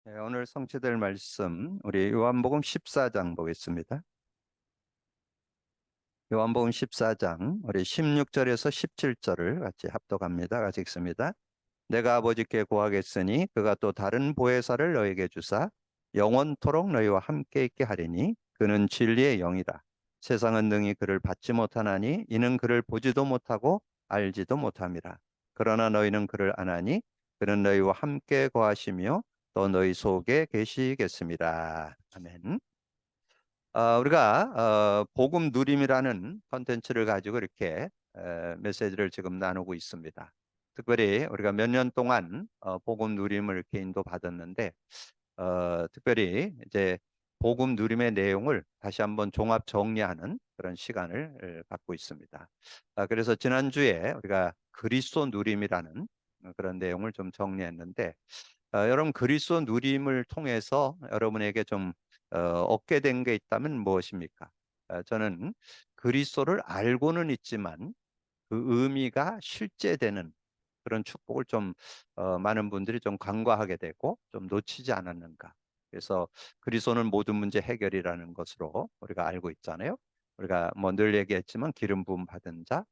네, 오늘 성취될 말씀 우리 요한복음 14장 보겠습니다. 요한복음 14장 우리 16절에서 17절을 같이 합독합니다. 같이 읽습니다. 내가 아버지께 구하겠으니 그가 또 다른 보혜사를 너에게 주사 영원토록 너희와 함께 있게 하리니 그는 진리의 영이라. 세상은 능히 그를 받지 못하나니 이는 그를 보지도 못하고 알지도 못함이라. 그러나 너희는 그를 아나니 그는 너희와 함께 거하시며 또 너희 속에 계시겠습니다. 아멘. 우리가 복음 누림이라는 컨텐츠를 가지고 이렇게 메시지를 지금 나누고 있습니다. 특별히 우리가 몇 년 동안 복음 누림을 이렇게 인도받았는데 특별히 이제 복음 누림의 내용을 다시 한번 종합 정리하는 그런 시간을 갖고 있습니다. 그래서 지난주에 우리가 그리스도 누림이라는 그런 내용을 좀 정리했는데 여러분 그리스도 누림을 통해서 여러분에게 좀 얻게 된 게 있다면 무엇입니까? 저는 그리스도를 알고는 있지만 그 의미가 실제되는 그런 축복을 좀 많은 분들이 좀 간과하게 되고 좀 놓치지 않았는가. 그래서 그리스도는 모든 문제 해결이라는 것으로 우리가 알고 있잖아요. 우리가 뭐 늘 얘기했지만 기름 부음 받은 자,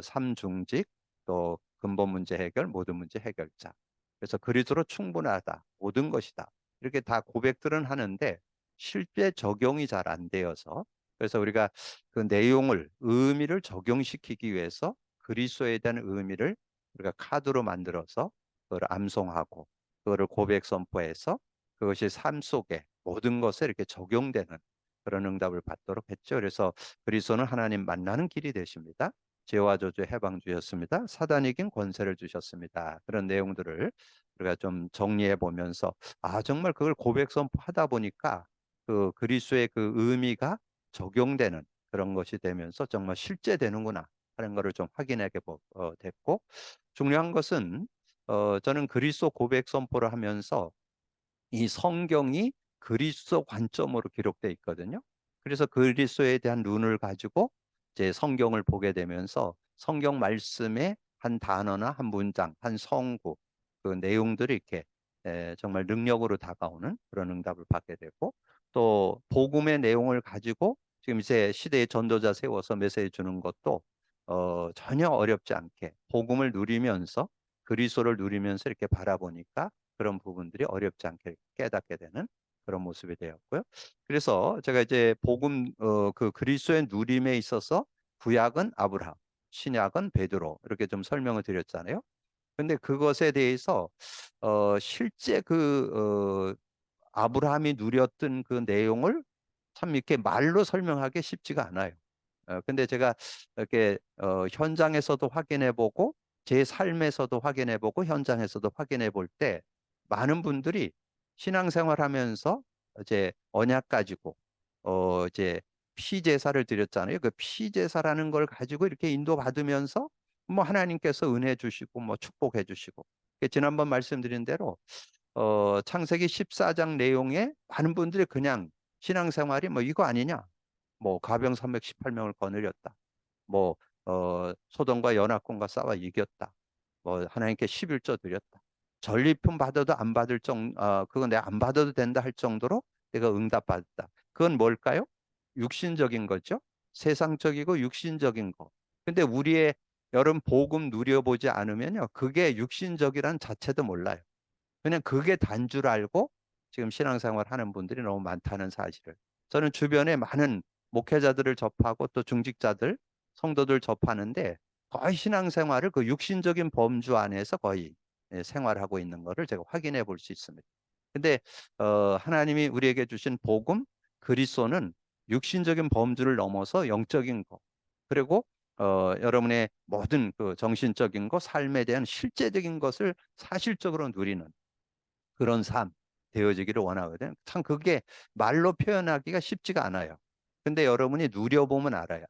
삼중직, 또 근본 문제 해결, 모든 문제 해결자. 그래서 그리스도로 충분하다, 모든 것이다. 이렇게 다 고백들은 하는데 실제 적용이 잘 안 되어서 그래서 우리가 그 내용을 의미를 적용시키기 위해서 그리스도에 대한 의미를 우리가 카드로 만들어서 그걸 암송하고 그거를 고백 선포해서 그것이 삶 속에 모든 것에 이렇게 적용되는 그런 응답을 받도록 했죠. 그래서 그리스도는 하나님 만나는 길이 되십니다. 죄와 저주 해방 주셨습니다. 사단 이긴 권세를 주셨습니다. 그런 내용들을 우리가 좀 정리해 보면서 정말 그걸 고백 선포하다 보니까 그 그리스도의 그 의미가 적용되는 그런 것이 되면서 정말 실제되는구나 하는 것을 좀 확인하게 됐고 중요한 것은 저는 그리스도 고백 선포를 하면서 이 성경이 그리스도 관점으로 기록되어 있거든요. 그래서 그리스도에 대한 눈을 가지고 이제 성경을 보게 되면서 성경 말씀의 한 단어나 한 문장, 한 성구 그 내용들이 이렇게 정말 능력으로 다가오는 그런 응답을 받게 되고 또 복음의 내용을 가지고 지금 이제 시대의 전도자 세워서 메시지 주는 것도 전혀 어렵지 않게 복음을 누리면서 그리스도를 누리면서 이렇게 바라보니까 그런 부분들이 어렵지 않게 깨닫게 되는 그런 모습이 되었고요. 그래서 제가 이제 복음 그 그리스도의 누림에 있어서 구약은 아브라함, 신약은 베드로 이렇게 좀 설명을 드렸잖아요. 근데 그것에 대해서 실제 그 아브라함이 누렸던 그 내용을 참 이렇게 말로 설명하기 쉽지가 않아요. 근데 제가 이렇게 현장에서도 확인해 보고 제 삶에서도 확인해 보고 현장에서도 확인해 볼 때 많은 분들이 신앙생활 하면서 이제 언약 가지고 이제 피제사를 드렸잖아요. 그 피제사라는 걸 가지고 이렇게 인도받으면서 뭐 하나님께서 은혜 주시고 뭐 축복해 주시고 지난번 말씀드린 대로 창세기 14장 내용에 많은 분들이 그냥 신앙생활이 뭐 이거 아니냐? 뭐 가병 318명을 거느렸다. 뭐 소돔과 연합군과 싸워 이겼다. 뭐 하나님께 11조 드렸다. 전리품 받아도 안 받을 그건 내가 안 받아도 된다 할 정도로 내가 응답받았다. 그건 뭘까요? 육신적인 거죠. 세상적이고 육신적인 거. 근데 우리의 여름 복음 누려보지 않으면요. 그게 육신적이란 자체도 몰라요. 그냥 그게 단 줄 알고 지금 신앙생활 하는 분들이 너무 많다는 사실을. 저는 주변에 많은 목회자들을 접하고 또 중직자들, 성도들 접하는데 거의 신앙생활을 그 육신적인 범주 안에서 거의 생활하고 있는 것을 제가 확인해 볼 수 있습니다. 근데 하나님이 우리에게 주신 복음, 그리스도는 육신적인 범주를 넘어서 영적인 거. 그리고 여러분의 모든 그 정신적인 거, 삶에 대한 실제적인 것을 사실적으로 누리는 그런 삶 되어지기를 원하거든. 참 그게 말로 표현하기가 쉽지가 않아요. 근데 여러분이 누려보면 알아요.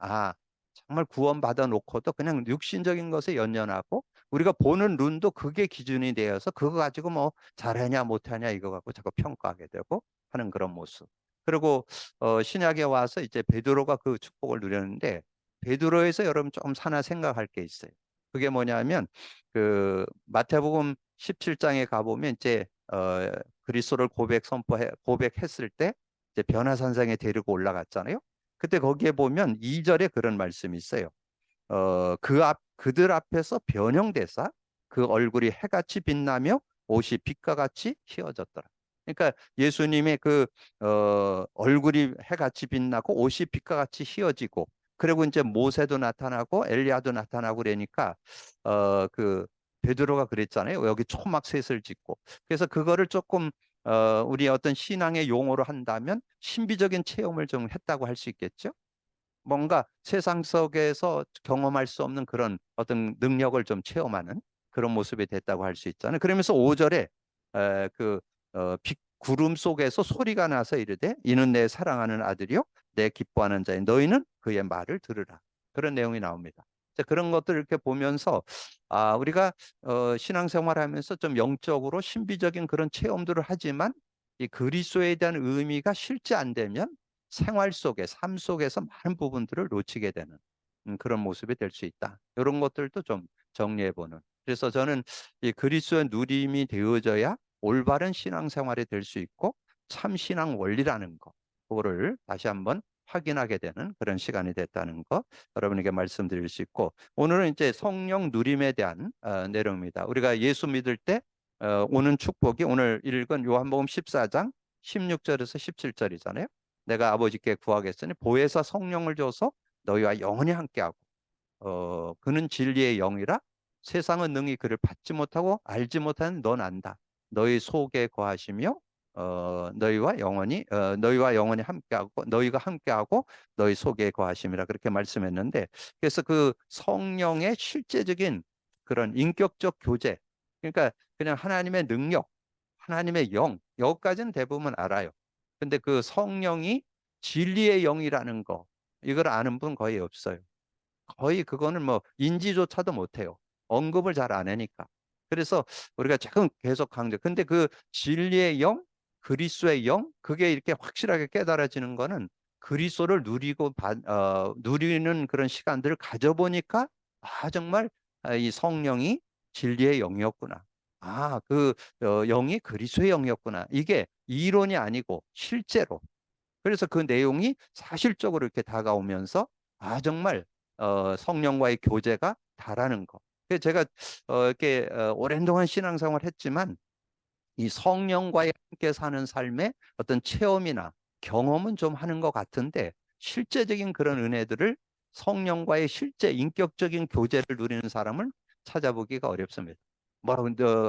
정말 구원받아 놓고도 그냥 육신적인 것에 연연하고 우리가 보는 눈도 그게 기준이 되어서 그거 가지고 뭐 잘하냐 못하냐 이거 갖고 자꾸 평가하게 되고 하는 그런 모습. 그리고 신약에 와서 이제 베드로가 그 축복을 누렸는데 베드로에서 여러분 좀 하나 생각할 게 있어요. 그게 뭐냐면 그 마태복음 17장에 가보면 이제 그리스도를 고백했을 때 이제 변화산상에 데리고 올라갔잖아요. 그때 거기에 보면 2절에 그런 말씀이 있어요. 그들 앞에서 변형되사 그 얼굴이 해같이 빛나며 옷이 빛과 같이 휘어졌더라. 그러니까 예수님의 얼굴이 해같이 빛나고 옷이 빛과 같이 휘어지고, 그리고 이제 모세도 나타나고 엘리야도 나타나고 그러니까 그 베드로가 그랬잖아요. 여기 초막셋을 짓고. 그래서 그거를 조금 우리 어떤 신앙의 용어로 한다면 신비적인 체험을 좀 했다고 할 수 있겠죠. 뭔가 세상 속에서 경험할 수 없는 그런 어떤 능력을 좀 체험하는 그런 모습이 됐다고 할 수 있잖아요. 그러면서 5절에 구름 속에서 소리가 나서 이르되 이는 내 사랑하는 아들이요 내 기뻐하는 자인 너희는 그의 말을 들으라. 그런 내용이 나옵니다. 그런 것들을 이렇게 보면서 우리가 신앙생활하면서 좀 영적으로 신비적인 그런 체험들을 하지만 이 그리스도에 대한 의미가 실제 안 되면 생활 속에, 삶 속에서 많은 부분들을 놓치게 되는 그런 모습이 될 수 있다. 이런 것들도 좀 정리해보는. 그래서 저는 이 그리스도의 누림이 되어져야 올바른 신앙생활이 될 수 있고 참 신앙 원리라는 거, 그거를 다시 한번 확인하게 되는 그런 시간이 됐다는 거 여러분에게 말씀드릴 수 있고, 오늘은 이제 성령 누림에 대한 내용입니다. 우리가 예수 믿을 때 오는 축복이 오늘 읽은 요한복음 14장 16절에서 17절이잖아요. 내가 아버지께 구하겠으니 보혜사 성령을 줘서 너희와 영원히 함께하고 그는 진리의 영이라 세상은 능히 그를 받지 못하고 알지 못하는 넌 안다. 너희 속에 거하시며 너희와 영원히 함께하고 너희가 함께하고 너희 속에 거하심이라 그렇게 말씀했는데, 그래서 그 성령의 실제적인 그런 인격적 교제, 그러니까 그냥 하나님의 능력, 하나님의 영, 여기까지는 대부분 알아요. 근데 그 성령이 진리의 영이라는 거, 이걸 아는 분 거의 없어요. 거의 그거는 뭐 인지조차도 못해요. 언급을 잘 안 하니까. 그래서 우리가 지금 계속 강조. 근데 그 진리의 영, 그리스도의 영, 그게 이렇게 확실하게 깨달아지는 거는 그리스도를 누리는 그런 시간들을 가져보니까 정말 이 성령이 진리의 영이었구나. 영이 그리스도의 영이었구나. 이게 이론이 아니고 실제로. 그래서 그 내용이 사실적으로 이렇게 다가오면서 정말 성령과의 교제가 다라는 거. 그래서 제가 이렇게 오랜 동안 신앙생활 했지만 이 성령과 함께 사는 삶의 어떤 체험이나 경험은 좀 하는 것 같은데 실제적인 그런 은혜들을 성령과의 실제 인격적인 교제를 누리는 사람을 찾아보기가 어렵습니다. 뭐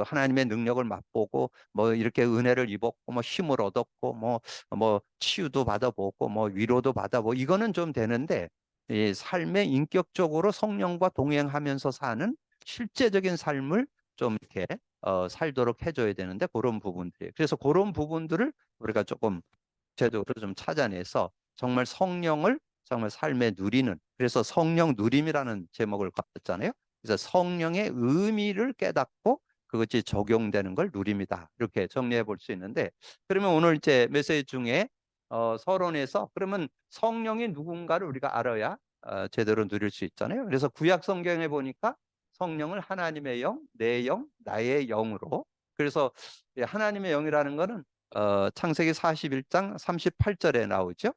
하나님의 능력을 맛보고 뭐 이렇게 은혜를 입었고 뭐 힘을 얻었고 뭐 치유도 받아보고 뭐 위로도 받아보고 이거는 좀 되는데 이 삶의 인격적으로 성령과 동행하면서 사는 실제적인 삶을 좀 이렇게 살도록 해줘야 되는데 그런 부분들이. 그래서 그런 부분들을 우리가 조금 제도로 좀 찾아내서 정말 성령을 정말 삶에 누리는, 그래서 성령 누림이라는 제목을 갖었잖아요. 그래서 성령의 의미를 깨닫고 그것이 적용되는 걸 누림이다. 이렇게 정리해 볼 수 있는데, 그러면 오늘 이제 메시지 중에 서론에서 그러면 성령이 누군가를 우리가 알아야 제대로 누릴 수 있잖아요. 그래서 구약 성경에 보니까 성령을 하나님의 영, 내 영, 나의 영으로. 그래서 하나님의 영이라는 거는 창세기 41장 38절에 나오죠.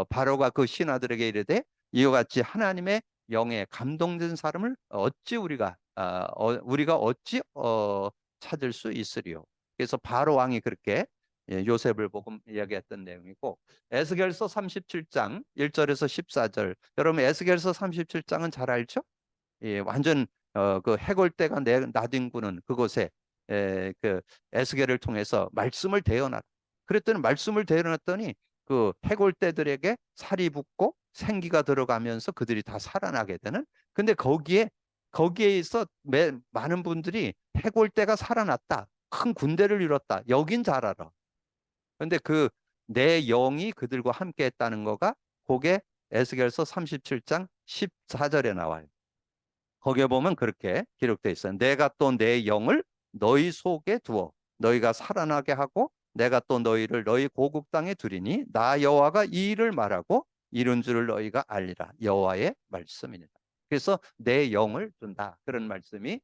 바로가 그 신하들에게 이르되 이와 같이 하나님의 영에 감동된 사람을 우리가 어찌 찾을 수 있으리요. 그래서 바로 왕이 그렇게 요셉을 보고 이야기했던 내용이고, 에스겔서 37장 1절에서 14절. 여러분 에스겔서 37장은 잘 알죠? 완전 그 해골대가 나뒹구는 그곳에 그 에스겔을 통해서 말씀을 대어놨. 그랬더니 말씀을 대어놨더니 그 해골대들에게 살이 붙고 생기가 들어가면서 그들이 다 살아나게 되는. 근데 거기에 있어 많은 분들이 해골대가 살아났다, 큰 군대를 이뤘다, 여긴 잘 알아. 근데 그 내 영이 그들과 함께 했다는 거가 그게 에스겔서 37장 14절에 나와요. 거기에 보면 그렇게 기록되어 있어요. 내가 또 내 영을 너희 속에 두어 너희가 살아나게 하고 내가 또 너희를 너희 고국 땅에 두리니 나 여호와가 이 일을 말하고 이룬 줄을 너희가 알리라. 여호와의 말씀이니라. 그래서 내 영을 둔다. 그런 말씀이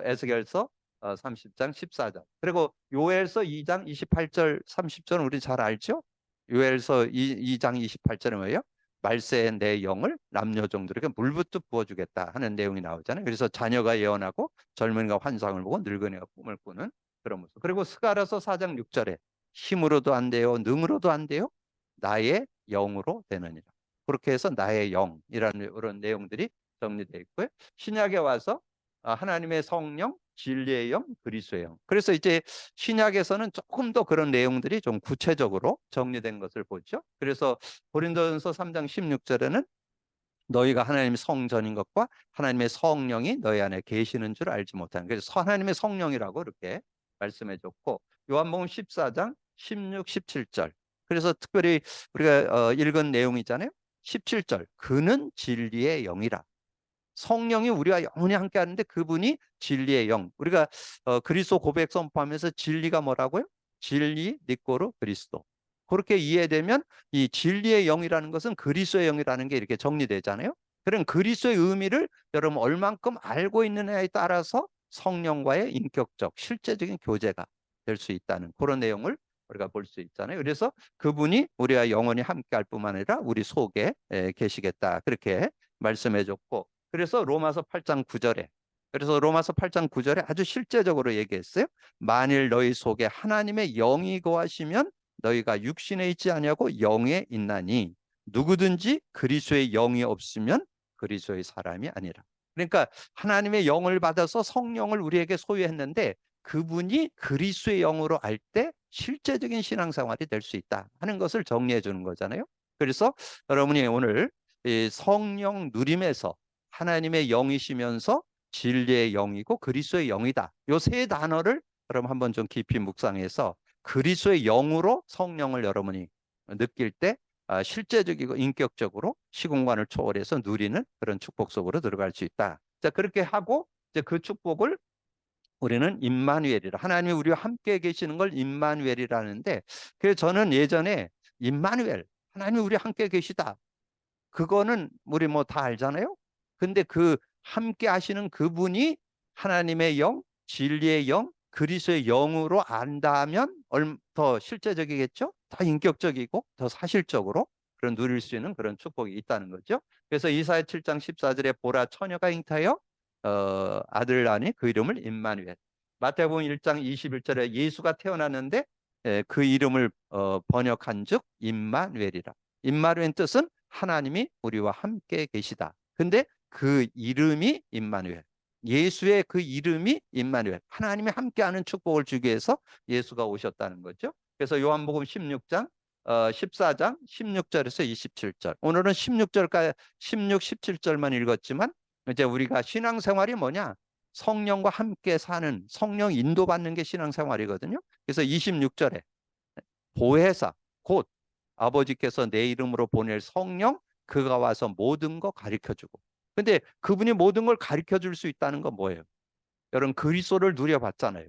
에스겔서 30장 14절. 그리고 요엘서 2장 28절 30절은 우리 잘 알죠? 요엘서 2장 28절은 뭐예요? 말세에 내 영을 남녀 종들에게 물부터 부어주겠다 하는 내용이 나오잖아요. 그래서 자녀가 예언하고 젊은이가 환상을 보고 늙은이가 꿈을 꾸는 그런 모습. 그리고 스가랴서 4장 6절에 힘으로도 안 돼요, 능으로도 안 돼요, 나의 영으로 되느니라. 그렇게 해서 나의 영이라는 그런 내용들이 정리되어 있고요. 신약에 와서 하나님의 성령, 진리의 영, 그리스도의 영. 그래서 이제 신약에서는 조금 더 그런 내용들이 좀 구체적으로 정리된 것을 보죠. 그래서 고린도전서 3장 16절에는 너희가 하나님의 성전인 것과 하나님의 성령이 너희 안에 계시는 줄 알지 못하는. 그래서 하나님의 성령이라고 이렇게 말씀해 줬고, 요한복음 14장 16, 17절. 그래서 특별히 우리가 읽은 내용이잖아요. 17절. 그는 진리의 영이라. 성령이 우리와 영원히 함께 하는데 그분이 진리의 영. 우리가 그리스도 고백 선포하면서 진리가 뭐라고요? 진리, 니꼬르, 그리스도. 그렇게 이해되면 이 진리의 영이라는 것은 그리스도의 영이라는 게 이렇게 정리되잖아요. 그럼 그리스도의 의미를 여러분 얼만큼 알고 있느냐에 따라서 성령과의 인격적, 실제적인 교제가 될 수 있다는 그런 내용을 우리가 볼 수 있잖아요. 그래서 그분이 우리와 영원히 함께 할 뿐만 아니라 우리 속에 계시겠다. 그렇게 말씀해 줬고, 그래서 로마서 8장 9절에 아주 실제적으로 얘기했어요. 만일 너희 속에 하나님의 영이 거하시면 너희가 육신에 있지 아니하고 영에 있나니 누구든지 그리스도의 영이 없으면 그리스도의 사람이 아니라. 그러니까 하나님의 영을 받아서 성령을 우리에게 소유했는데 그분이 그리스도의 영으로 알 때 실제적인 신앙생활이 될 수 있다 하는 것을 정리해 주는 거잖아요. 그래서 여러분이 오늘 이 성령 누림에서 하나님의 영이시면서 진리의 영이고 그리스도의 영이다. 요 세 단어를 여러분 한번 좀 깊이 묵상해서 그리스도의 영으로 성령을 여러분이 느낄 때 실제적이고 인격적으로 시공간을 초월해서 누리는 그런 축복 속으로 들어갈 수 있다. 자, 그렇게 하고 이제 그 축복을 우리는 임마누엘이라, 하나님이 우리와 함께 계시는 걸 임마누엘이라는데, 그래서 저는 예전에 임마누엘, 하나님이 우리와 함께 계시다, 그거는 우리 뭐 다 알잖아요. 근데 그 함께 하시는 그분이 하나님의 영, 진리의 영, 그리스도의 영으로 안다면 더 실제적이겠죠? 더 인격적이고 더 사실적으로 그런 누릴 수 있는 그런 축복이 있다는 거죠. 그래서 이사야 7장 14절에 보라 처녀가 잉타여 아들 낳으니 그 이름을 임마누엘. 마태복음 1장 21절에 예수가 태어났는데 그 이름을 번역한즉 임마누엘이라. 임마누엘 뜻은 하나님이 우리와 함께 계시다. 근데 그 이름이 임마누엘. 예수의 그 이름이 임마누엘. 하나님이 함께하는 축복을 주기 위해서 예수가 오셨다는 거죠. 그래서 요한복음 16장 14장 16절에서 27절. 오늘은 16절까지 16, 17절만 읽었지만 이제 우리가 신앙생활이 뭐냐? 성령과 함께 사는, 성령 인도받는 게 신앙생활이거든요. 그래서 26절에 보혜사 곧 아버지께서 내 이름으로 보낼 성령, 그가 와서 모든 거 가르쳐주고. 근데 그분이 모든 걸 가르쳐 줄 수 있다는 건 뭐예요? 여러분 그리스도를 누려봤잖아요.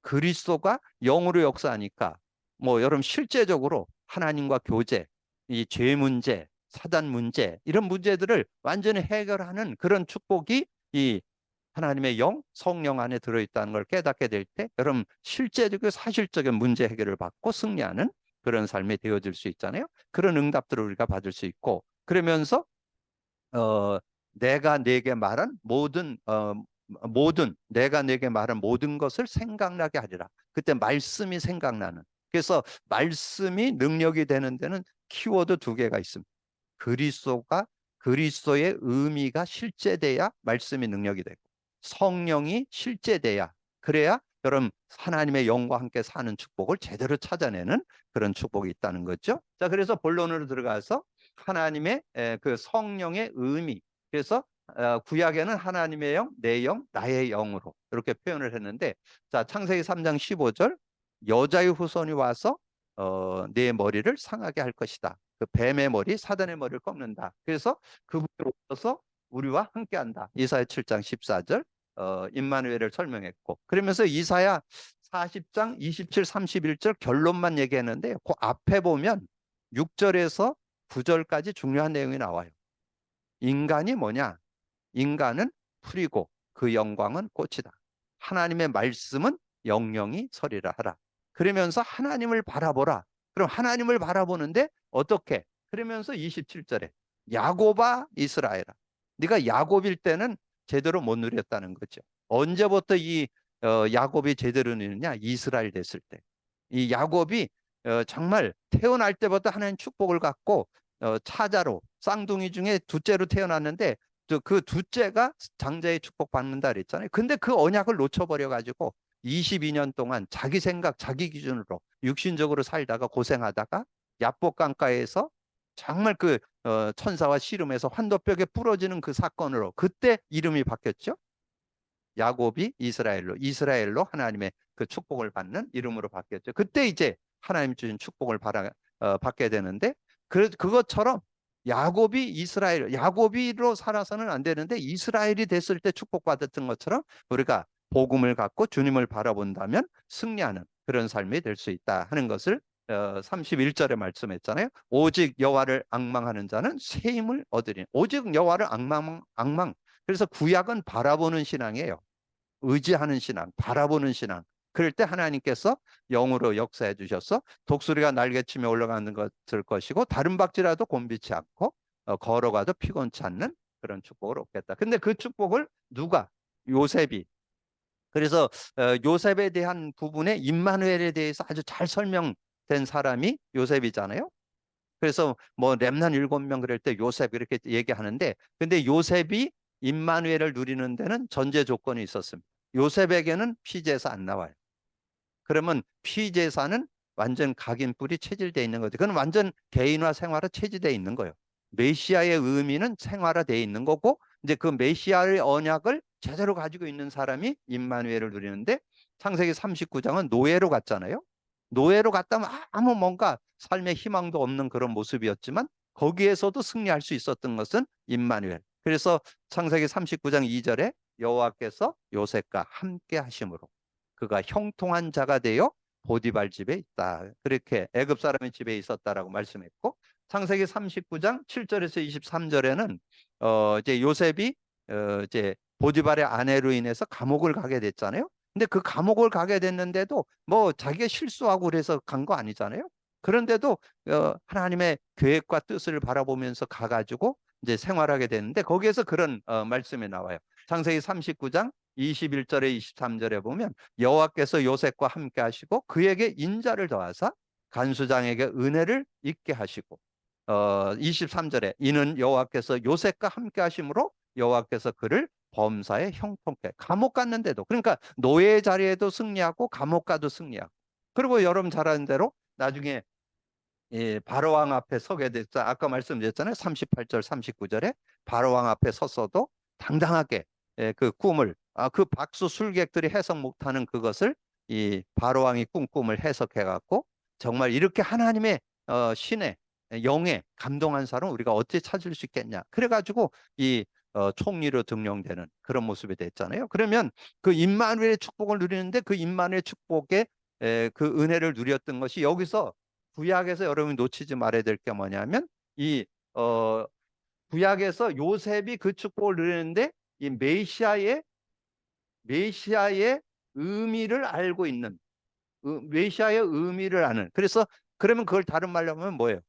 그리스도가 영으로 역사하니까 뭐 여러분 실제적으로 하나님과 교제, 이 죄 문제, 사단 문제, 이런 문제들을 완전히 해결하는 그런 축복이 이 하나님의 영, 성령 안에 들어있다는 걸 깨닫게 될 때 여러분 실제적이고 사실적인 문제 해결을 받고 승리하는 그런 삶이 되어질 수 있잖아요. 그런 응답들을 우리가 받을 수 있고, 그러면서 어, 내가 내게 말한 내가 내게 말한 모든 것을 생각나게 하리라. 그때 말씀이 생각나는. 그래서 말씀이 능력이 되는 데는 키워드 두 개가 있습니다. 그리스도가 그리스도의 의미가 실제돼야 말씀이 능력이 되고, 성령이 실제돼야, 그래야 여러분 하나님의 영과 함께 사는 축복을 제대로 찾아내는 그런 축복이 있다는 거죠. 자, 그래서 본론으로 들어가서 하나님의 그 성령의 의미. 그래서 구약에는 하나님의 영, 내 영, 나의 영으로 이렇게 표현을 했는데, 자, 창세기 3장 15절 여자의 후손이 와서 내 머리를 상하게 할 것이다. 그 뱀의 머리, 사단의 머리를 꺾는다. 그래서 그분이 오셔서 우리와 함께한다. 이사야 7장 14절 임마누엘을 설명했고, 그러면서 이사야 40장 27, 31절 결론만 얘기했는데 그 앞에 보면 6절에서 9절까지 중요한 내용이 나와요. 인간이 뭐냐? 인간은 풀이고 그 영광은 꽃이다. 하나님의 말씀은 영영이 서리라 하라. 그러면서 하나님을 바라보라. 그럼 하나님을 바라보는데 어떻게? 그러면서 27절에 야곱아 이스라엘아. 네가 야곱일 때는 제대로 못 누렸다는 거죠. 언제부터 이 야곱이 제대로 누리느냐? 이스라엘 됐을 때. 이 야곱이 정말 태어날 때부터 하나님 축복을 갖고 차자로 쌍둥이 중에 둘째로 태어났는데 그 둘째가 장자의 축복 받는다 그랬잖아요. 근데 그 언약을 놓쳐버려 가지고 22년 동안 자기 생각, 자기 기준으로 육신적으로 살다가 고생하다가 야복 강가에서 정말 그 천사와 씨름해서 환도뼈에 부러지는 그 사건으로 그때 이름이 바뀌었죠. 야곱이 이스라엘로 하나님의 그 축복을 받는 이름으로 바뀌었죠. 그때 이제 하나님 주신 축복을 받게 되는데 그것처럼 야곱이로 살아서는 안 되는데 이스라엘이 됐을 때 축복받았던 것처럼 우리가 복음을 갖고 주님을 바라본다면 승리하는 그런 삶이 될 수 있다 하는 것을 31절에 말씀했잖아요. 오직 여호와를 앙망하는 자는 새 힘을 얻으리니. 오직 여호와를 앙망. 그래서 구약은 바라보는 신앙이에요. 의지하는 신앙, 바라보는 신앙. 그럴 때 하나님께서 영으로 역사해 주셔서 독수리가 날개치며 올라가는 것을 것이고 다른 박쥐라도 곤비치 않고 걸어가도 피곤치 않는 그런 축복을 얻겠다. 근데 그 축복을 누가? 요셉이. 그래서 요셉에 대한 부분에 임마누엘에 대해서 아주 잘 설명된 사람이 요셉이잖아요. 그래서 뭐 렘넌트 7명 그럴 때 요셉 이렇게 얘기하는데 근데 요셉이 임마누엘을 누리는 데는 전제 조건이 있었습니다. 요셉에게는 피제사 안 나와요. 그러면 피제사는 완전 각인뿔이 체질되어 있는 거죠. 그건 완전 개인화 생활화 체질되어 있는 거예요. 메시아의 의미는 생활화되어 있는 거고 이제 그 메시아의 언약을 제대로 가지고 있는 사람이 임마누엘을 누리는데 창세기 39장은 노예로 갔잖아요. 노예로 갔다면 아무 뭔가 삶의 희망도 없는 그런 모습이었지만 거기에서도 승리할 수 있었던 것은 임마누엘. 그래서 창세기 39장 2절에 여호와께서 요셉과 함께 하심으로 그가 형통한 자가 되어 보디발 집에 있다. 그렇게 애굽 사람의 집에 있었다라고 말씀했고 창세기 39장 7절에서 23절에는 이제 요셉이 이제 보디발의 아내로 인해서 감옥을 가게 됐잖아요. 근데 그 감옥을 가게 됐는데도 뭐 자기가 실수하고 그래서 간 거 아니잖아요. 그런데도 하나님의 계획과 뜻을 바라보면서 가가지고 이제 생활하게 되는데 거기에서 그런 말씀이 나와요. 창세기 39장 21절에 23절에 보면 여호와께서 요셉과 함께 하시고 그에게 인자를 더하사 간수장에게 은혜를 있게 하시고 23절에 이는 여호와께서 요셉과 함께 하심으로 여호와께서 그를 범사에 형통케 감옥 갔는데도 그러니까 노예 자리에도 승리하고 감옥 가도 승리하고 그리고 여러분 잘 아는 대로 나중에 바로왕 앞에 서게 됐죠. 아까 말씀드렸잖아요. 38절 39절에 바로왕 앞에 섰어도 당당하게 그 꿈을 그 박수 술객들이 해석 못하는 그것을 이 바로왕이 꿈을 해석해 갖고 정말 이렇게 하나님의 신의 영에 감동한 사람 우리가 어떻게 찾을 수 있겠냐. 그래가지고 이 총리로 등용되는 그런 모습이 됐잖아요. 그러면 그 임마누엘의 축복을 누리는데 그 임마누엘의 축복의 그 은혜를 누렸던 것이 여기서 구약에서 여러분이 놓치지 말아야 될 게 뭐냐면 이 구약에서 요셉이 그 축복을 누리는데 이 메시아의 의미를 알고 있는 메시아의 의미를 아는 그래서 그러면 그걸 다른 말로 하면 뭐예요?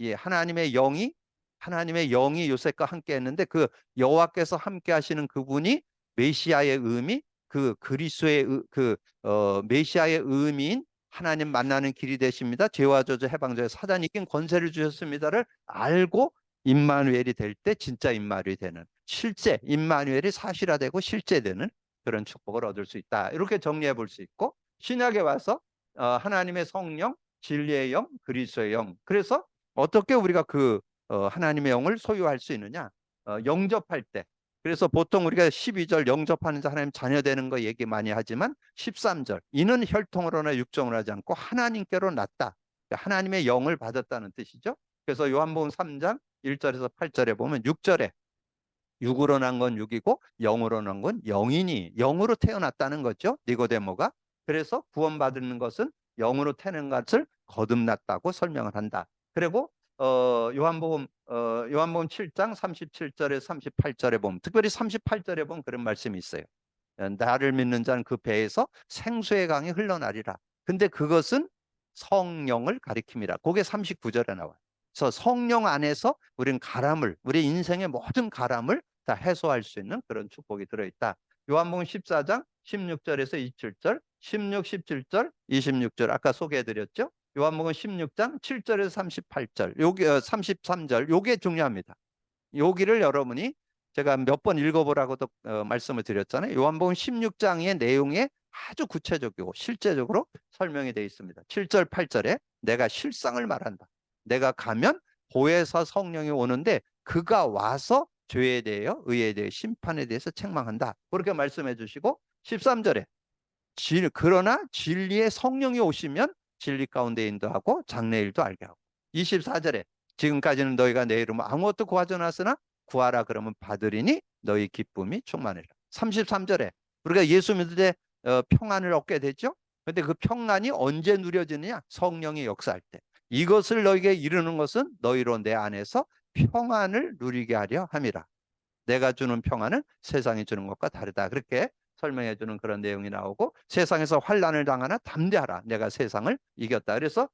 예, 하나님의 영이 요셉과 함께 했는데 그 여호와께서 함께 하시는 그분이 메시아의 의미 그 그리스도의 메시아의 의미인 하나님 만나는 길이 되십니다. 죄와 저주 해방자의 사단이 이긴 권세를 주셨습니다를 알고 임마누엘이 될 때 진짜 임마누엘이 되는 실제 임마누엘이 사실화되고 실제되는 그런 축복을 얻을 수 있다. 이렇게 정리해 볼 수 있고 신약에 와서 하나님의 성령, 진리의 영, 그리스도의 영. 그래서 어떻게 우리가 그 하나님의 영을 소유할 수 있느냐? 영접할 때. 그래서 보통 우리가 12절 영접하는 자 하나님 자녀 되는 거 얘기 많이 하지만 13절 이는 혈통으로나 육정으로 하지 않고 하나님께로 났다. 하나님의 영을 받았다는 뜻이죠. 그래서 요한복음 3장 1절에서 8절에 보면 6절에 육으로 난 건 육이고 영으로 난 건 영이니 영으로 태어났다는 거죠. 니고데모가. 그래서 구원받는 것은 영으로 태어난 것을 거듭났다고 설명을 한다. 그리고 요한복음 7장 37절에 38절에 보면 특별히 38절에 보면 그런 말씀이 있어요. 나를 믿는 자는 그 배에서 생수의 강이 흘러나리라. 근데 그것은 성령을 가리킴이라. 그게 39절에 나와요. 그래서 성령 안에서 우리는 가람을, 우리 인생의 모든 가람을 다 해소할 수 있는 그런 축복이 들어있다. 요한복음 14장 16절에서 27절, 16, 17절, 26절 아까 소개해드렸죠. 요한복음 16장 7절에서 38절, 요게 33절, 요게 중요합니다. 여기를 여러분이 제가 몇 번 읽어보라고도 말씀을 드렸잖아요. 요한복음 16장의 내용에 아주 구체적이고 실제적으로 설명이 되어 있습니다. 7절, 8절에 내가 실상을 말한다. 내가 가면 보혜사 성령이 오는데 그가 와서 죄에 대하여 의에 대해 심판에 대해서 책망한다. 그렇게 말씀해 주시고 13절에 그러나 진리의 성령이 오시면 진리 가운데 인도하고 장래일도 알게 하고 24절에 지금까지는 너희가 내 이름으로 아무것도 구하지 않았으나 구하라 그러면 받으리니 너희 기쁨이 충만해라. 33절에 우리가 예수 믿을 때 평안을 얻게 되죠. 근데 그 평안이 언제 누려지느냐? 성령이 역사할 때. 이것을 너희에게 이루는 것은 너희로 내 안에서 평안을 누리게 하려 함이라. 내가 주는 평안은 세상이 주는 것과 다르다. 그렇게 설명해 주는 그런 내용이 나오고 세상에서 환난을 당하나 담대하라. 내가 세상을 이겼다. 그래서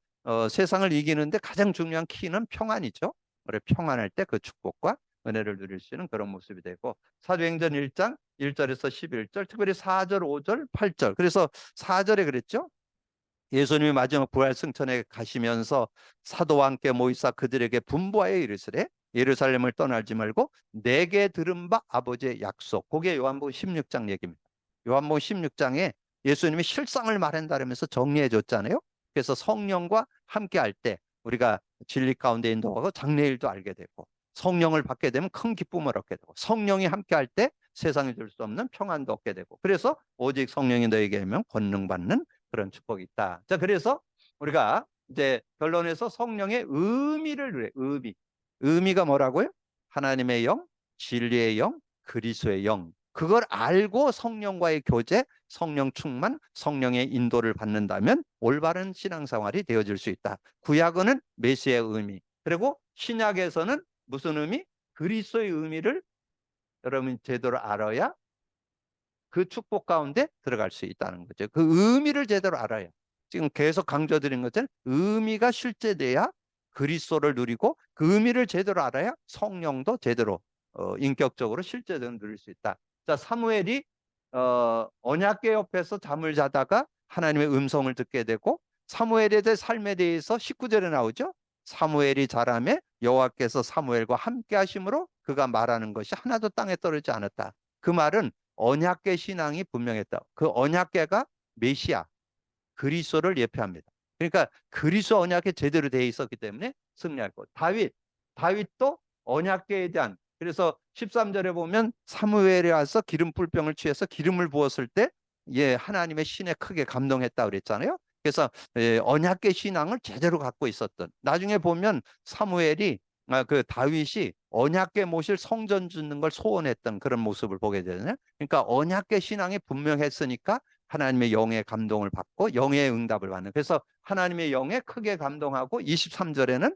세상을 이기는데 가장 중요한 키는 평안이죠. 그래 평안할 때 그 축복과 은혜를 누릴 수 있는 그런 모습이 되고 사도행전 1장 1절에서 11절 특별히 4절, 5절, 8절 그래서 4절에 그랬죠. 예수님이 마지막 부활 승천에 가시면서 사도와 함께 모이사 그들에게 분부하여 이르시되 예루살렘을 떠나지 말고 내게 들은 바 아버지의 약속. 그게 요한복음 16장 얘기입니다. 요한복음 16장에 예수님이 실상을 말한다면서 정리해 줬잖아요. 그래서 성령과 함께 할 때 우리가 진리 가운데 인도하고 장래일도 알게 되고 성령을 받게 되면 큰 기쁨을 얻게 되고 성령이 함께 할 때 세상에 줄 수 없는 평안도 얻게 되고 그래서 오직 성령이 너에게 하면 권능 받는 그런 축복이 있다. 자, 그래서 우리가 이제 결론에서 성령의 의미를 누려. 의미가 뭐라고요? 하나님의 영, 진리의 영, 그리스도의 영. 그걸 알고 성령과의 교제, 성령 충만, 성령의 인도를 받는다면 올바른 신앙생활이 되어질 수 있다. 구약은 메시아의 의미. 그리고 신약에서는 무슨 의미? 그리스도의 의미를 여러분 제대로 알아야 그 축복 가운데 들어갈 수 있다는 거죠. 그 의미를 제대로 알아야. 지금 계속 강조드린 것처럼 의미가 실제돼야 그리스도를 누리고 그 의미를 제대로 알아야 성령도 제대로 인격적으로 실제적으로 누릴 수 있다. 자, 사무엘이 언약궤 옆에서 잠을 자다가 하나님의 음성을 듣게 되고 사무엘의 삶에 대해서 19절에 나오죠. 사무엘이 자라매 여호와께서 사무엘과 함께 하심으로 그가 말하는 것이 하나도 땅에 떨어지지 않았다. 그 말은 언약궤 신앙이 분명했다. 그 언약궤가 메시아 그리스도를 예표합니다. 그러니까 그리스도 언약궤 제대로 되어 있었기 때문에 승리했고 다윗도 언약궤에 대한 그래서 13절에 보면 사무엘이 와서 기름 불병을 취해서 기름을 부었을 때 하나님의 신에 크게 감동했다 그랬잖아요. 그래서 언약궤 신앙을 제대로 갖고 있었던 나중에 보면 사무엘이 그 다윗이 언약궤 모실 성전 짓는 걸 소원했던 그런 모습을 보게 되잖아요. 그러니까 언약궤 신앙이 분명했으니까 하나님의 영의 감동을 받고 영의 응답을 받는. 그래서 하나님의 영에 크게 감동하고 23절에는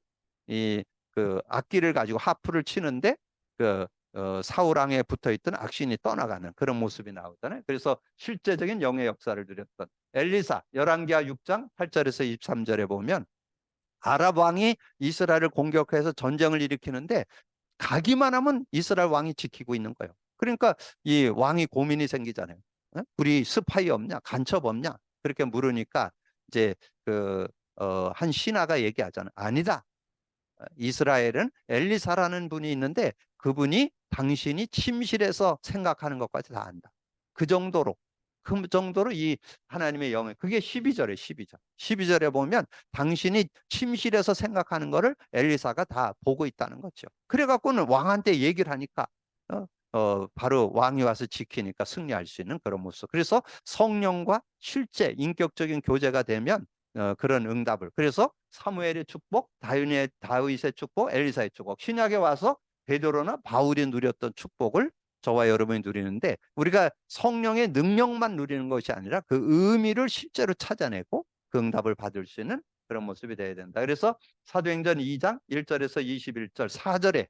이 그 악기를 가지고 하프를 치는데 그 사울 왕에 붙어있던 악신이 떠나가는 그런 모습이 나오잖아요. 그래서 실제적인 영의 역사를 누렸던 엘리사 열왕기하 6장 8절에서 23절에 보면 아랍 왕이 이스라엘을 공격해서 전쟁을 일으키는데 가기만 하면 이스라엘 왕이 지키고 있는 거예요. 그러니까 이 왕이 고민이 생기잖아요. 우리 스파이 없냐? 간첩 없냐? 그렇게 물으니까 이제 한 신하가 얘기하잖아요. 아니다. 이스라엘은 엘리사라는 분이 있는데 그분이 당신이 침실에서 생각하는 것까지 다 안다. 그 정도로 이 하나님의 영을 그게 12절에 12절. 12절에 보면 당신이 침실에서 생각하는 거를 엘리사가 다 보고 있다는 거죠. 그래 갖고는 왕한테 얘기를 하니까 바로 왕이 와서 지키니까 승리할 수 있는 그런 모습. 그래서 성령과 실제 인격적인 교제가 되면 그런 응답을. 그래서 사무엘의 축복, 다윗의 축복, 엘리사의 축복. 신약에 와서 베드로나 바울이 누렸던 축복을 저와 여러분이 누리는데 우리가 성령의 능력만 누리는 것이 아니라 그 의미를 실제로 찾아내고 그 응답을 받을 수 있는 그런 모습이 되어야 된다. 그래서 사도행전 2장 1절에서 21절 4절에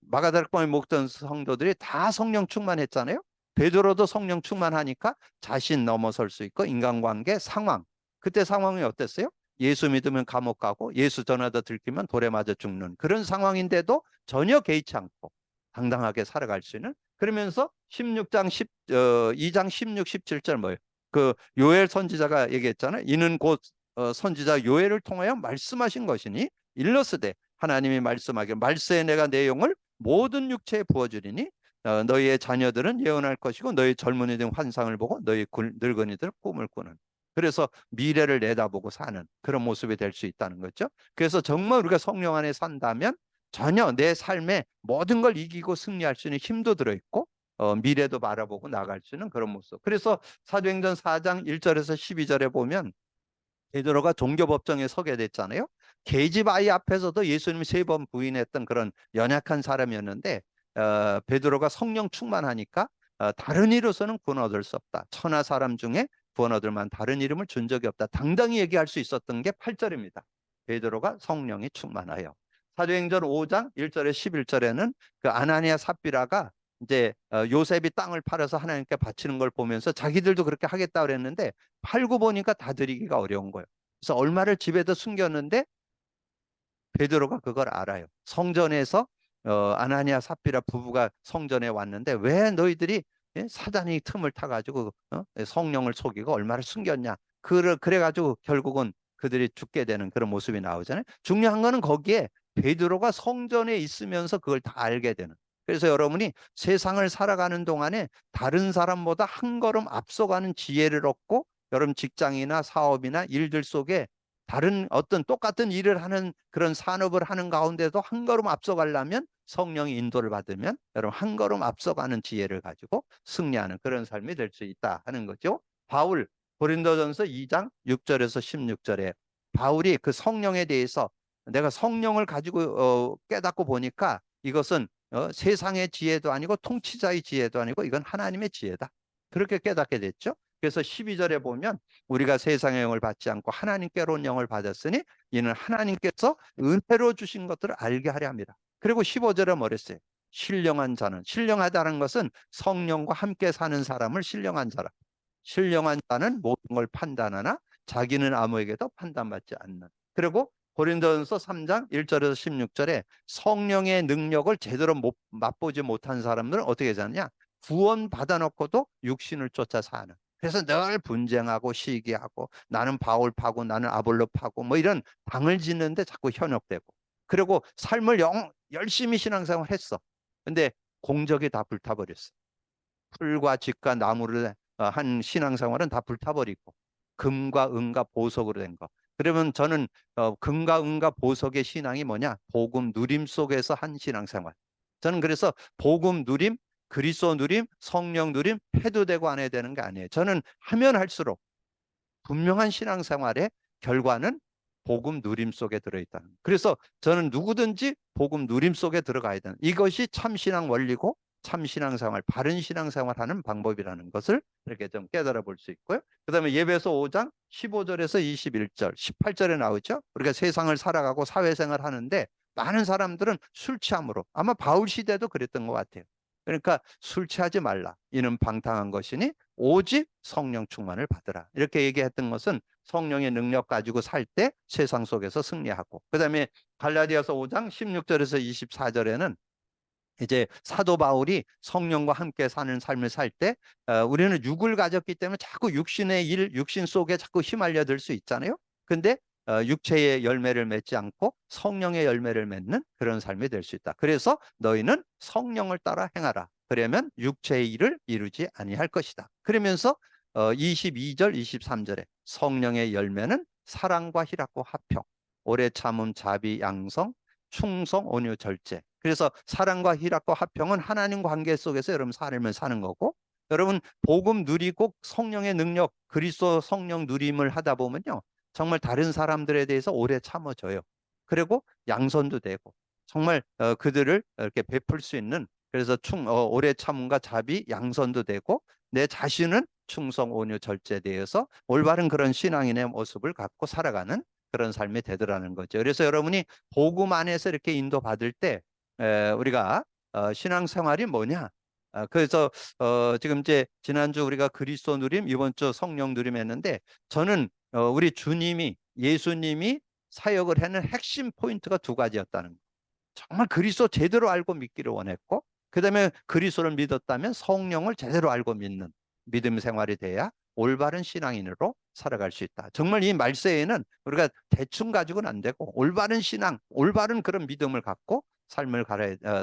마가다락방에 먹던 성도들이 다 성령 충만했잖아요. 베드로도 성령 충만하니까 자신 넘어설 수 있고 인간관계 상황. 그때 상황이 어땠어요? 예수 믿으면 감옥 가고 예수 전하다 들키면 돌에 맞아 죽는 그런 상황인데도 전혀 개의치 않고 당당하게 살아갈 수 있는. 그러면서 16장 2장 16, 17절 뭐예요? 그 요엘 선지자가 얘기했잖아요. 이는 곧 선지자 요엘을 통하여 말씀하신 것이니 일러스되 하나님이 말씀하기를 말세에 내가 내 영을 모든 육체에 부어주리니 너희의 자녀들은 예언할 것이고 너희 젊은이들은 환상을 보고 너희 늙은이들은 꿈을 꾸는. 그래서 미래를 내다보고 사는 그런 모습이 될 수 있다는 거죠. 그래서 정말 우리가 성령 안에 산다면 전혀 내 삶에 모든 걸 이기고 승리할 수 있는 힘도 들어있고 미래도 바라보고 나갈 수 있는 그런 모습. 그래서 사도행전 4장 1절에서 12절에 보면 베드로가 종교법정에 서게 됐잖아요. 계집 아이 앞에서도 예수님이 3번 부인했던 그런 연약한 사람이었는데 베드로가 성령 충만하니까 다른 이로서는 구원 얻을 수 없다. 천하 사람 중에 구원 얻을 만한 다른 이름을 준 적이 없다. 당당히 얘기할 수 있었던 게 8절입니다. 베드로가 성령이 충만하여. 사도행전 5장 1절에 11절에는 그 아나니아 삽비라가 이제 요셉이 땅을 팔아서 하나님께 바치는 걸 보면서 자기들도 그렇게 하겠다 그랬는데 팔고 보니까 다 드리기가 어려운 거예요. 그래서 얼마를 집에다 숨겼는데 베드로가 그걸 알아요. 성전에서 아나니아 삽비라 부부가 성전에 왔는데 왜 너희들이 사단이 틈을 타가지고 성령을 속이고 얼마를 숨겼냐. 그래가지고 결국은 그들이 죽게 되는 그런 모습이 나오잖아요. 중요한 거는 거기에 베드로가 성전에 있으면서 그걸 다 알게 되는. 그래서 여러분이 세상을 살아가는 동안에 다른 사람보다 한 걸음 앞서가는 지혜를 얻고 여러분 직장이나 사업이나 일들 속에 다른 어떤 똑같은 일을 하는 그런 산업을 하는 가운데도 한 걸음 앞서가려면 성령의 인도를 받으면 여러분 한 걸음 앞서가는 지혜를 가지고 승리하는 그런 삶이 될 수 있다 하는 거죠. 바울 고린도전서 2장 6절에서 16절에 바울이 그 성령에 대해서 내가 성령을 가지고 깨닫고 보니까 이것은 세상의 지혜도 아니고 통치자의 지혜도 아니고 이건 하나님의 지혜다. 그렇게 깨닫게 됐죠. 그래서 12절에 보면 우리가 세상의 영을 받지 않고 하나님께로운 영을 받았으니 이는 하나님께서 은혜로 주신 것들을 알게 하려 합니다. 그리고 15절에 뭐랬어요? 신령한 자는, 신령하다는 것은 성령과 함께 사는 사람을 신령한 자라. 신령한 자는 모든 걸 판단하나 자기는 아무에게도 판단받지 않는. 그리고 고린도전서 3장 1절에서 16절에 성령의 능력을 제대로 맛보지 못한 사람들은 어떻게 사느냐? 구원 받아놓고도 육신을 쫓아 사는. 그래서 늘 분쟁하고 시기하고 나는 바울 파고 나는 아볼로 파고 뭐 이런 당을 짓는데 자꾸 현혹되고 그리고 삶을 열심히 신앙생활 했어. 근데 공적이 다 불타버렸어. 풀과 짚과 나무를 한 신앙생활은 다 불타버리고 금과 은과 보석으로 된 거. 그러면 저는 금과 은과 보석의 신앙이 뭐냐? 복음 누림 속에서 한 신앙생활. 저는 그래서 복음 누림, 그리스도 누림, 성령 누림 해도 되고 안 해도 되는 게 아니에요. 저는 하면 할수록 분명한 신앙생활의 결과는 복음 누림 속에 들어있다는. 그래서 저는 누구든지 복음 누림 속에 들어가야 되는. 이것이 참 신앙 원리고 참 신앙생활, 바른 신앙생활하는 방법이라는 것을 이렇게 좀 깨달아 볼 수 있고요. 그다음에 예배서 5장 15절에서 21절, 18절에 나오죠. 우리가 세상을 살아가고 사회생활 하는데 많은 사람들은 술 취함으로 아마 바울 시대도 그랬던 것 같아요. 그러니까 술 취하지 말라. 이는 방탕한 것이니 오직 성령 충만을 받으라. 이렇게 얘기했던 것은 성령의 능력 가지고 살 때 세상 속에서 승리하고 그다음에 갈라디아서 5장 16절에서 24절에는 이제 사도 바울이 성령과 함께 사는 삶을 살 때 우리는 육을 가졌기 때문에 자꾸 육신의 일, 육신 속에 자꾸 휘말려 들 수 있잖아요. 근데 육체의 열매를 맺지 않고 성령의 열매를 맺는 그런 삶이 될 수 있다. 그래서 너희는 성령을 따라 행하라. 그러면 육체의 일을 이루지 아니할 것이다. 그러면서 22절, 23절에 성령의 열매는 사랑과 희락과 화평, 오래 참음, 자비, 양성, 충성, 온유, 절제. 그래서 사랑과 희락과 화평은 하나님 관계 속에서 여러분 삶을 사는 거고 여러분 복음 누리고 성령의 능력 그리스도 성령 누림을 하다 보면요. 정말 다른 사람들에 대해서 오래 참아줘요. 그리고 양선도 되고 정말 그들을 이렇게 베풀 수 있는 그래서 오래 참음과 자비 양선도 되고 내 자신은 충성 온유 절제에 대해서 올바른 그런 신앙인의 모습을 갖고 살아가는 그런 삶이 되더라는 거죠. 그래서 여러분이 복음 안에서 이렇게 인도받을 때 우리가 신앙생활이 뭐냐? 그래서 지금 이제 지난주 우리가 그리스도 누림, 이번 주 성령 누림 했는데 저는 우리 주님이 예수님이 사역을 하는 핵심 포인트가 두 가지였다는 거예요. 정말 그리스도 제대로 알고 믿기를 원했고 그다음에 그리스도를 믿었다면 성령을 제대로 알고 믿는 믿음 생활이 돼야 올바른 신앙인으로 살아갈 수 있다. 정말 이 말세에는 우리가 대충 가지고는 안 되고 올바른 신앙, 올바른 그런 믿음을 갖고 삶을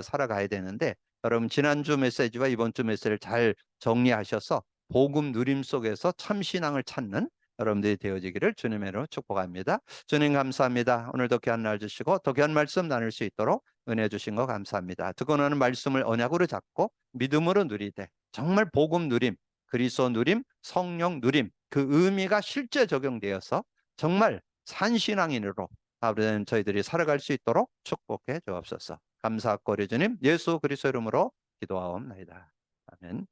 살아가야 되는데 여러분 지난주 메시지와 이번 주 메시지를 잘 정리하셔서 복음 누림 속에서 참 신앙을 찾는 여러분들이 되어지기를 주님의 이름으로 축복합니다. 주님 감사합니다. 오늘도 귀한 날 주시고 더 귀한 말씀 나눌 수 있도록 은혜 주신 거 감사합니다. 듣고 나는 말씀을 언약으로 잡고 믿음으로 누리되 정말 복음 누림, 그리스도 누림, 성령 누림 그 의미가 실제 적용되어서 정말 산신앙인으로 아버지 저희들이 살아갈 수 있도록 축복해 주옵소서. 감사하고 우리 주님 예수 그리스도 이름으로 기도하옵나이다. 아멘.